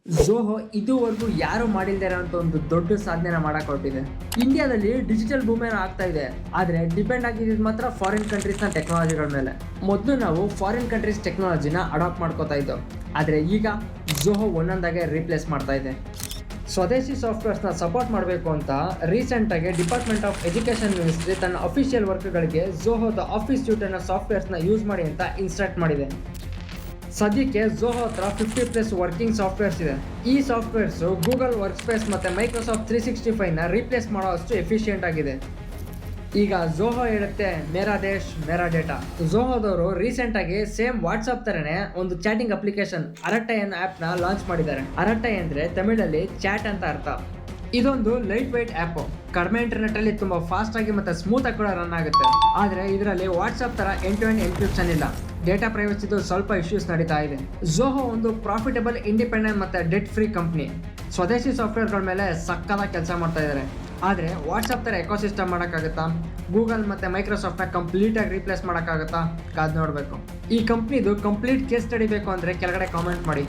ಝೋಹೋ ಇದುವರೆಗೂ ಯಾರು ಮಾಡಿಲ್ದೇ ಇರೋಂಥ ಒಂದು ದೊಡ್ಡ ಸಾಧನೆನ ಮಾಡಕ್ ಹೊರಟಿದೆ. ಇಂಡಿಯಾದಲ್ಲಿ ಡಿಜಿಟಲ್ ಬೂಮೇನ ಆಗ್ತಾ ಇದೆ, ಆದರೆ ಡಿಪೆಂಡ್ ಆಗಿದ್ದು ಮಾತ್ರ ಫಾರಿನ್ ಕಂಟ್ರೀಸ್ನ ಟೆಕ್ನಾಲಜಿಗಳ ಮೇಲೆ. ಮೊದಲು ನಾವು ಫಾರಿನ್ ಕಂಟ್ರೀಸ್ ಟೆಕ್ನಾಲಜಿನ ಅಡಾಪ್ಟ್ ಮಾಡ್ಕೋತಾ ಇದ್ದೋ, ಆದರೆ ಈಗ ಝೋಹೋ ಒಂದೊಂದಾಗೆ ರೀಪ್ಲೇಸ್ ಮಾಡ್ತಾ ಇದೆ. ಸ್ವದೇಶಿ ಸಾಫ್ಟ್ವೇರ್ಸ್ನ ಸಪೋರ್ಟ್ ಮಾಡಬೇಕು ಅಂತ ರೀಸೆಂಟಾಗಿ ಡಿಪಾರ್ಟ್ಮೆಂಟ್ ಆಫ್ ಎಜುಕೇಷನ್ ಮಿನಿಸ್ಟ್ರಿ ತನ್ನ ಅಫಿಷಿಯಲ್ ವರ್ಕ್ಗಳಿಗೆ ಝೋಹೋದ ಆಫೀಸ್ ಸ್ಯೂಟ್ ಅನ್ನೋ ಸಾಫ್ಟ್ವೇರ್ಸ್ನ ಯೂಸ್ ಮಾಡಿ ಅಂತ ಇನ್ಸ್ಟ್ರಕ್ಟ್ ಮಾಡಿದೆ. ಸದ್ಯಕ್ಕೆ ಝೋಹೋ ಹತ್ರ 50+ ವರ್ಕಿಂಗ್ ಸಾಫ್ಟ್ವೇರ್ಸ್ ಇದೆ. ಈ ಸಾಫ್ಟ್ವೇರ್ಸು ಗೂಗಲ್ ವರ್ಕ್ ಸ್ಪೇಸ್ ಮತ್ತು ಮೈಕ್ರೋಸಾಫ್ಟ್ 365ನ ರೀಪ್ಲೇಸ್ ಮಾಡೋ ಅಷ್ಟು ಎಫಿಷಿಯೆಂಟ್ ಆಗಿದೆ. ಈಗ ಝೋಹೋ ಹೇಳುತ್ತೆ ಮೇರಾ ದೇಶ್ ಮೇರಾ ಡೇಟಾ. ಝೋಹೋದವರು ರೀಸೆಂಟಾಗಿ ಸೇಮ್ ವಾಟ್ಸಪ್ ಥರನೇ ಒಂದು ಚಾಟಿಂಗ್ ಅಪ್ಲಿಕೇಶನ್ ಅರಟ್ಟೈ ಅನ್ನೋ ಆ್ಯಪ್ನ ಲಾಂಚ್ ಮಾಡಿದ್ದಾರೆ. ಅರಟ್ಟೈ ಅಂದರೆ ತಮಿಳಲ್ಲಿ ಚಾಟ್ ಅಂತ ಅರ್ಥ. ಇದೊಂದು ಲೈಟ್ ವೈಟ್ ಆ್ಯಪು, ಕಡಿಮೆ ಇಂಟರ್ನೆಟ್ಟಲ್ಲಿ ತುಂಬ ಫಾಸ್ಟಾಗಿ ಮತ್ತು ಸ್ಮೂತಾಗಿ ಕೂಡ ರನ್ ಆಗುತ್ತೆ. ಆದರೆ ಇದರಲ್ಲಿ ವಾಟ್ಸಪ್ ಥರ ಎಂಡ್ ಟು ಎಂಡ್ ಎನ್ಕ್ರಿಪ್ಷನ್ ಇಲ್ಲ. ಡೇಟಾ ಪ್ರೈವಸಿದು ಸ್ವಲ್ಪ ಇಶ್ಯೂಸ್ ನಡೀತಾ ಇದೆ. ಝೋಹೋ ಒಂದು ಪ್ರಾಫಿಟಬಲ್, ಇಂಡಿಪೆಂಡೆಂಟ್ ಮತ್ತು ಡೆಟ್ ಫ್ರೀ ಕಂಪ್ನಿ. ಸ್ವದೇಶಿ ಸಾಫ್ಟ್ವೇರ್ಗಳ ಮೇಲೆ ಸಕ್ಕತ್ತಾಗಿ ಕೆಲಸ ಮಾಡ್ತಾ ಇದ್ದಾರೆ. ಆದರೆ ವಾಟ್ಸಪ್ ಥರ ಎಕೋಸಿಸ್ಟಮ್ ಮಾಡೋಕ್ಕಾಗುತ್ತಾ? ಗೂಗಲ್ ಮತ್ತು ಮೈಕ್ರೋಸಾಫ್ಟ್ನ ಕಂಪ್ಲೀಟಾಗಿ ರೀಪ್ಲೇಸ್ ಮಾಡೋಕ್ಕಾಗುತ್ತಾ? ಕಾದು ನೋಡಬೇಕು. ಈ ಕಂಪ್ನಿದು ಕಂಪ್ಲೀಟ್ ಕೇಸ್ ಸ್ಟಡಿ ಬೇಕು ಅಂದರೆ ಕೆಳಗಡೆ ಕಾಮೆಂಟ್ ಮಾಡಿ.